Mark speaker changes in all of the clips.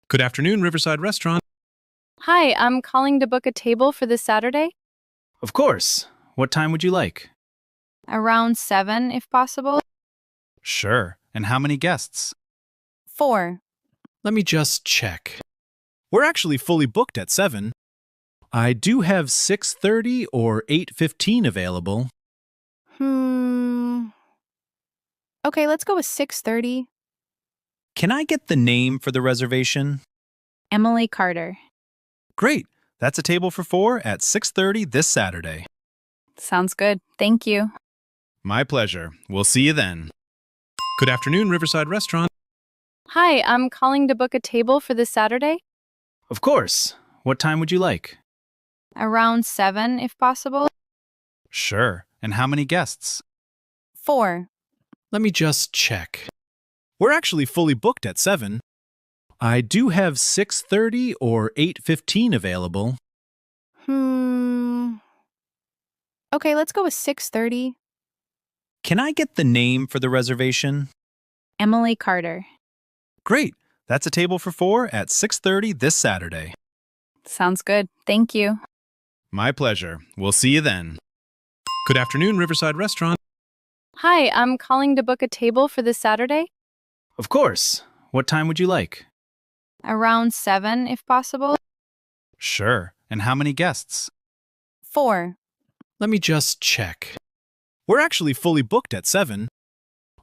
Speaker 1: Good afternoon, Riverside Restaurant.
Speaker 2: Hi, I'm calling to book a table for this Saturday.
Speaker 1: Of course. What time would you like?
Speaker 2: Around 7, if possible.
Speaker 1: Sure. And how many guests?
Speaker 2: 4.
Speaker 1: Let me just check. We're actually fully booked at 7. I do have 6:30 or 8:15 available.
Speaker 2: Okay, let's go with 6:30.
Speaker 1: Can I get the name for the reservation?
Speaker 2: Emily Carter.
Speaker 1: Great. That's a table for 4 at 6:30 this Saturday.
Speaker 2: Sounds good. Thank you.
Speaker 1: My pleasure. We'll see you then. Good afternoon, Riverside Restaurant.
Speaker 2: Hi, I'm calling to book a table for this Saturday.
Speaker 1: Of course. What time would you like?
Speaker 2: Around 7, if possible.
Speaker 1: Sure. And how many guests?
Speaker 2: 4.
Speaker 1: Let me just check. We're actually fully booked at 7. I do have 6:30 or 8:15 available.
Speaker 2: Okay, let's go with 6:30.
Speaker 1: Can I get the name for the reservation?
Speaker 2: Emily Carter.
Speaker 1: Great. That's a table for 4 at 6:30 this Saturday.
Speaker 2: Sounds good. Thank you.
Speaker 1: My pleasure. We'll see you then. Good afternoon, Riverside Restaurant.
Speaker 2: Hi, I'm calling to book a table for this Saturday.
Speaker 1: Of course. What time would you like?
Speaker 2: Around 7, if possible.
Speaker 1: Sure. And how many guests?
Speaker 2: 4.
Speaker 1: Let me just check. We're actually fully booked at 7.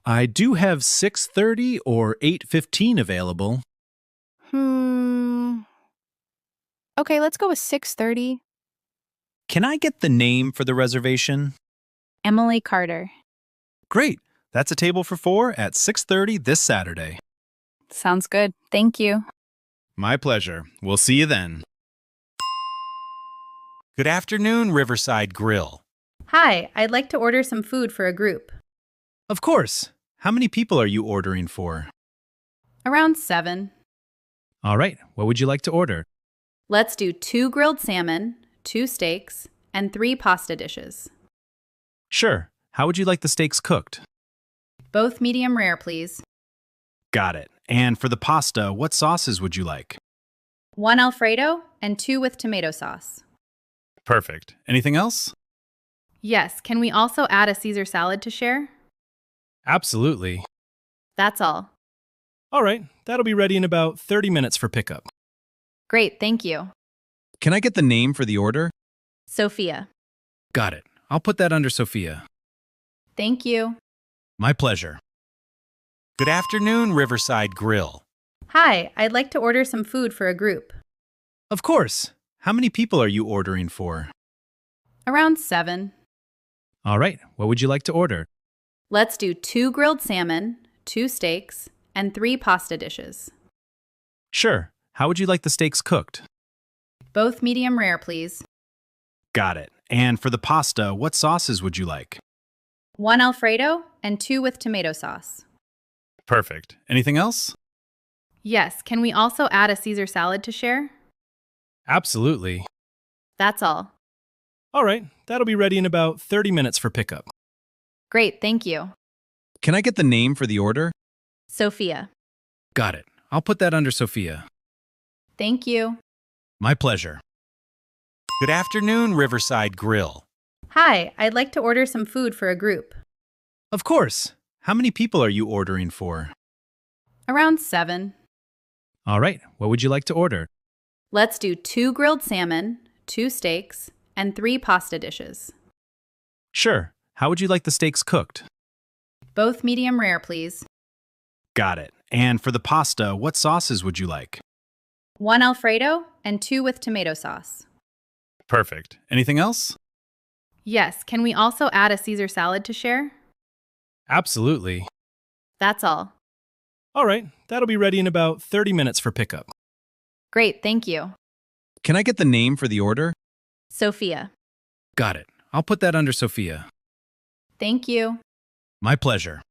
Speaker 1: I do have 6:30 or 8:15 available.
Speaker 2: Okay, let's go with 6:30.
Speaker 1: Can I get the name for the reservation?
Speaker 2: Emily Carter.
Speaker 1: Great. That's a table for 4 at 6:30 this Saturday.
Speaker 2: Sounds good. Thank you.
Speaker 1: My pleasure. We'll see you then. Good afternoon, Riverside Grill.
Speaker 3: Hi, I'd like to order some food for a group.
Speaker 1: Of course. How many people are you ordering for?
Speaker 3: Around 7.
Speaker 1: All right. What would you like to order?
Speaker 3: Let's do 2 grilled salmon, 2 steaks, and 3 pasta dishes.
Speaker 1: Sure. How would you like the steaks cooked?
Speaker 3: Both medium rare, please.
Speaker 1: Got it. And for the pasta, what sauces would you like?
Speaker 3: 1 Alfredo and 2 with tomato sauce.
Speaker 1: Perfect. Anything else?
Speaker 3: Yes, can we also add a Caesar salad to share?
Speaker 1: Absolutely.
Speaker 3: That's all.
Speaker 1: All right. That'll be ready in about 30 minutes for pickup.
Speaker 3: Great, thank you.
Speaker 1: Can I get the name for the order?
Speaker 3: Sophia.
Speaker 1: Got it. I'll put that under Sophia.
Speaker 3: Thank you.
Speaker 1: My pleasure. Good afternoon, Riverside Grill.
Speaker 3: Hi, I'd like to order some food for a group.
Speaker 1: Of course. How many people are you ordering for?
Speaker 3: Around 7.
Speaker 1: All right. What would you like to order?
Speaker 3: Let's do 2 grilled salmon, 2 steaks, and 3 pasta dishes.
Speaker 1: Sure. How would you like the steaks cooked?
Speaker 3: Both medium rare, please.
Speaker 1: Got it. And for the pasta, what sauces would you like?
Speaker 3: 1 Alfredo and 2 with tomato sauce.
Speaker 1: Perfect. Anything else?
Speaker 3: Yes, can we also add a Caesar salad to share?
Speaker 1: Absolutely.
Speaker 3: That's all.
Speaker 1: All right. That'll be ready in about 30 minutes for pickup.
Speaker 3: Great, thank you.
Speaker 1: Can I get the name for the order?
Speaker 3: Sophia.
Speaker 1: Got it. I'll put that under Sophia.
Speaker 3: Thank you.
Speaker 1: My pleasure. Good afternoon, Riverside Grill.
Speaker 3: Hi, I'd like to order some food for a group.
Speaker 1: Of course. How many people are you ordering for?
Speaker 3: Around 7.
Speaker 1: All right. What would you like to order?
Speaker 3: Let's do 2 grilled salmon, 2 steaks, and 3 pasta dishes.
Speaker 1: Sure. How would you like the steaks cooked?
Speaker 3: Both medium rare, please.
Speaker 1: Got it. And for the pasta, what sauces would you like?
Speaker 3: 1 Alfredo and 2 with tomato sauce.
Speaker 1: Perfect. Anything else?
Speaker 3: Yes, can we also add a Caesar salad to share?
Speaker 1: Absolutely.
Speaker 3: That's all.
Speaker 1: All right. That'll be ready in about 30 minutes for pickup.
Speaker 3: Great, thank you.
Speaker 1: Can I get the name for the order?
Speaker 3: Sophia.
Speaker 1: Got it. I'll put that under Sophia.
Speaker 3: Thank you.
Speaker 1: My pleasure.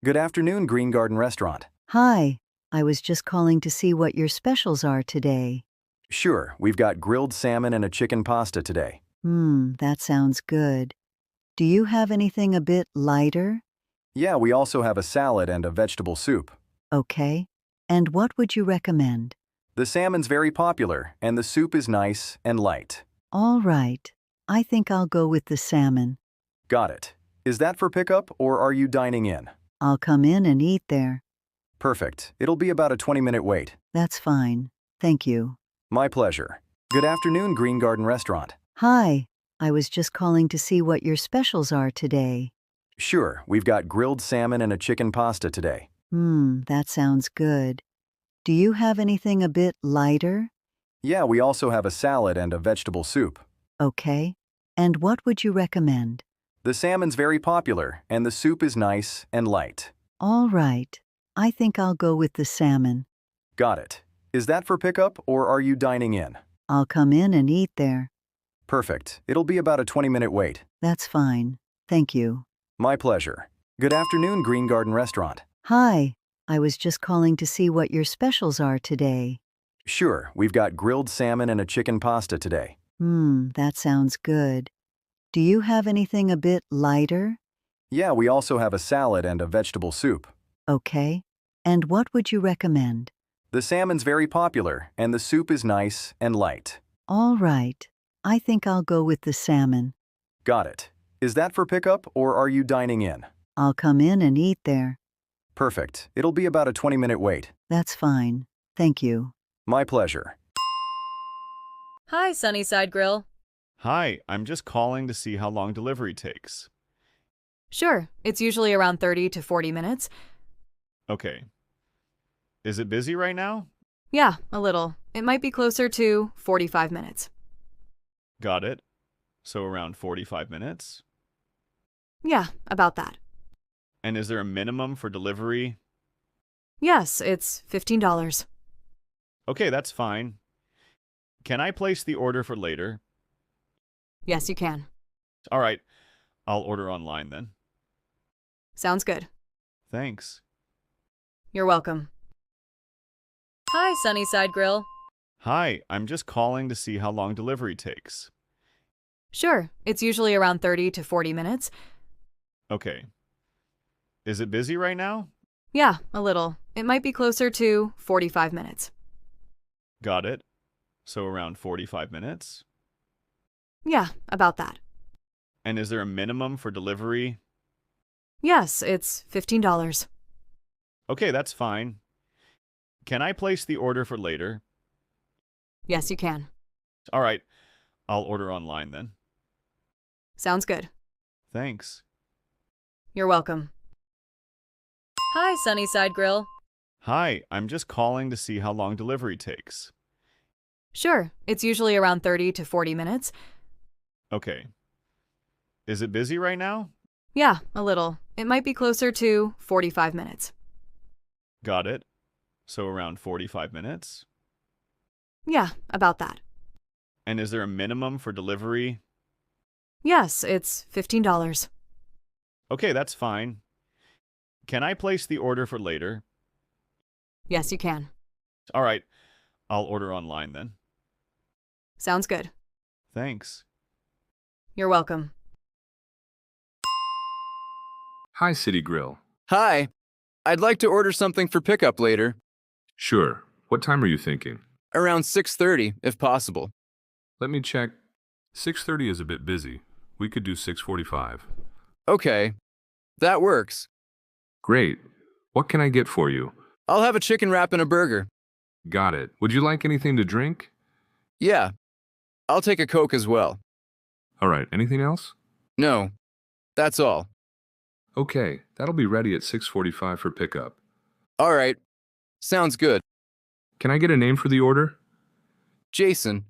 Speaker 4: Good afternoon, Green Garden Restaurant.
Speaker 5: Hi, I was just calling to see what your specials are today.
Speaker 4: Sure, we've got grilled salmon and a chicken pasta today.
Speaker 5: That sounds good. Do you have anything a bit lighter?
Speaker 4: Yeah, we also have a salad and a vegetable soup.
Speaker 5: Okay. And what would you recommend?
Speaker 4: The salmon's very popular, and the soup is nice and light.
Speaker 5: All right. I think I'll go with the salmon.
Speaker 4: Got it. Is that for pickup or are you dining in?
Speaker 5: I'll come in and eat there.
Speaker 4: Perfect. It'll be about a 20-minute wait.
Speaker 5: That's fine. Thank you.
Speaker 4: My pleasure. Good afternoon, Green Garden Restaurant.
Speaker 5: Hi. I was just calling to see what your specials are today.
Speaker 4: Sure, we've got grilled salmon and a chicken pasta today.
Speaker 5: That sounds good. Do you have anything a bit lighter?
Speaker 4: Yeah, we also have a salad and a vegetable soup.
Speaker 5: Okay. And what would you recommend?
Speaker 4: The salmon's very popular, and the soup is nice and light.
Speaker 5: All right. I think I'll go with the salmon.
Speaker 4: Got it. Is that for pickup or are you dining in?
Speaker 5: I'll come in and eat there.
Speaker 4: Perfect. It'll be about a 20-minute wait.
Speaker 5: That's fine. Thank you.
Speaker 4: My pleasure. Good afternoon, Green Garden Restaurant.
Speaker 5: Hi. I was just calling to see what your specials are today.
Speaker 4: Sure, we've got grilled salmon and a chicken pasta today.
Speaker 5: That sounds good. Do you have anything a bit lighter?
Speaker 4: Yeah, we also have a salad and a vegetable soup.
Speaker 5: Okay. And what would you recommend?
Speaker 4: The salmon's very popular, and the soup is nice and light.
Speaker 5: All right. I think I'll go with the salmon.
Speaker 4: Got it. Is that for pickup or are you dining in?
Speaker 5: I'll come in and eat there.
Speaker 4: Perfect. It'll be about a 20-minute wait.
Speaker 5: That's fine. Thank you.
Speaker 4: My pleasure.
Speaker 6: Hi, Sunnyside Grill.
Speaker 7: Hi, I'm just calling to see how long delivery takes.
Speaker 6: Sure, it's usually around 30 to 40 minutes.
Speaker 7: Okay. Is it busy right now?
Speaker 6: Yeah, a little. It might be closer to 45 minutes.
Speaker 7: Got it. So around 45 minutes?
Speaker 6: Yeah, about that.
Speaker 7: And is there a minimum for delivery?
Speaker 6: Yes, it's $15.
Speaker 7: Okay, that's fine. Can I place the order for later?
Speaker 6: Yes, you can.
Speaker 7: All right, I'll order online then.
Speaker 6: Sounds good.
Speaker 7: Thanks.
Speaker 6: You're welcome. Hi, Sunnyside Grill.
Speaker 7: Hi, I'm just calling to see how long delivery takes.
Speaker 6: Sure, it's usually around 30 to 40 minutes.
Speaker 7: Okay. Is it busy right now?
Speaker 6: Yeah, a little. It might be closer to 45 minutes.
Speaker 7: Got it. So around 45 minutes?
Speaker 6: Yeah, about that.
Speaker 7: And is there a minimum for delivery?
Speaker 6: Yes, it's $15.
Speaker 7: Okay, that's fine. Can I place the order for later?
Speaker 6: Yes, you can.
Speaker 7: All right, I'll order online then.
Speaker 6: Sounds good.
Speaker 7: Thanks.
Speaker 6: You're welcome. Hi, Sunnyside Grill.
Speaker 7: Hi, I'm just calling to see how long delivery takes.
Speaker 6: Sure, it's usually around 30 to 40 minutes.
Speaker 7: Okay. Is it busy right now?
Speaker 6: Yeah, a little. It might be closer to 45 minutes.
Speaker 7: Got it. So around 45 minutes?
Speaker 6: Yeah, about that.
Speaker 7: And is there a minimum for delivery?
Speaker 6: Yes, it's $15.
Speaker 7: Okay, that's fine. Can I place the order for later?
Speaker 6: Yes, you can.
Speaker 7: All right, I'll order online then.
Speaker 6: Sounds good.
Speaker 7: Thanks.
Speaker 6: You're welcome.
Speaker 8: Hi, City Grill.
Speaker 9: Hi. I'd like to order something for pickup later,
Speaker 8: Sure. What time are you thinking?
Speaker 9: around 6:30 if possible.
Speaker 8: Let me check. 6:30 is a bit busy. We could do 6:45.
Speaker 9: Okay. That works.
Speaker 8: Great. What can I get for you?
Speaker 9: I'll have a chicken wrap and a burger.
Speaker 8: Got it. Would you like anything to drink?
Speaker 9: Yeah. I'll take a Coke as well.
Speaker 8: All right. Anything else?
Speaker 9: No. That's all.
Speaker 8: Okay. That'll be ready at 6:45 for pickup.
Speaker 9: All right. Sounds good.
Speaker 8: Can I get a name for the order?
Speaker 9: Jason.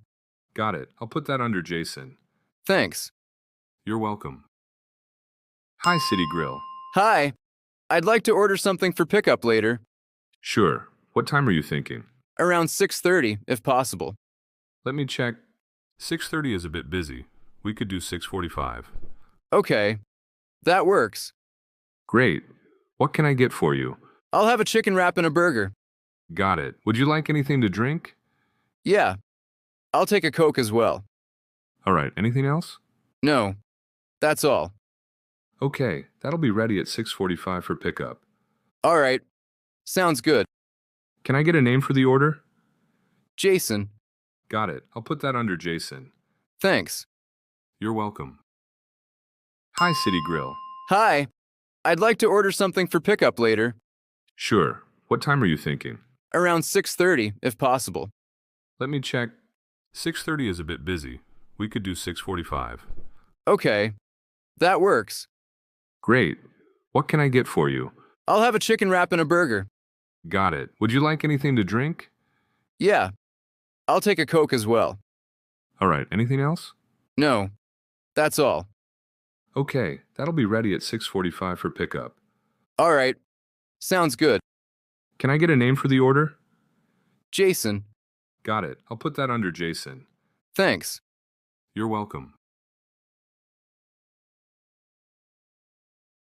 Speaker 8: Got it. I'll put that under Jason.
Speaker 9: Thanks.
Speaker 8: You're welcome. Hi, City Grill.
Speaker 9: Hi. I'd like to order something for pickup later,
Speaker 8: Sure. What time are you thinking?
Speaker 9: around 6:30 if possible.
Speaker 8: Let me check. 6:30 is a bit busy. We could do 6:45.
Speaker 9: Okay. That works.
Speaker 8: Great. What can I get for you?
Speaker 9: I'll have a chicken wrap and a burger.
Speaker 8: Got it. Would you like anything to drink?
Speaker 9: Yeah. I'll take a Coke as well.
Speaker 8: All right. Anything else?
Speaker 9: No. That's all.
Speaker 8: Okay. That'll be ready at 6:45 for pickup.
Speaker 9: All right. Sounds good.
Speaker 8: Can I get a name for the order?
Speaker 9: Jason.
Speaker 8: Got it. I'll put that under Jason.
Speaker 9: Thanks.
Speaker 8: You're welcome. Hi, City Grill.
Speaker 9: Hi. I'd like to order something for pickup later.
Speaker 8: Sure. What time are you thinking?
Speaker 9: Around 6:30, if possible.
Speaker 8: Let me check. 6:30 is a bit busy. We could do 6:45.
Speaker 9: Okay. That works.
Speaker 8: Great. What can I get for you?
Speaker 9: I'll have a chicken wrap and a burger.
Speaker 8: Got it. Would you like anything to drink?
Speaker 9: Yeah. I'll take a Coke as well.
Speaker 8: All right. Anything else?
Speaker 9: No. That's all.
Speaker 8: Okay. That'll be ready at 6:45 for pickup.
Speaker 9: All right. Sounds good.
Speaker 8: Can I get a name for the order?
Speaker 9: Jason.
Speaker 8: Got it. I'll put that under Jason.
Speaker 9: Thanks.
Speaker 8: You're welcome.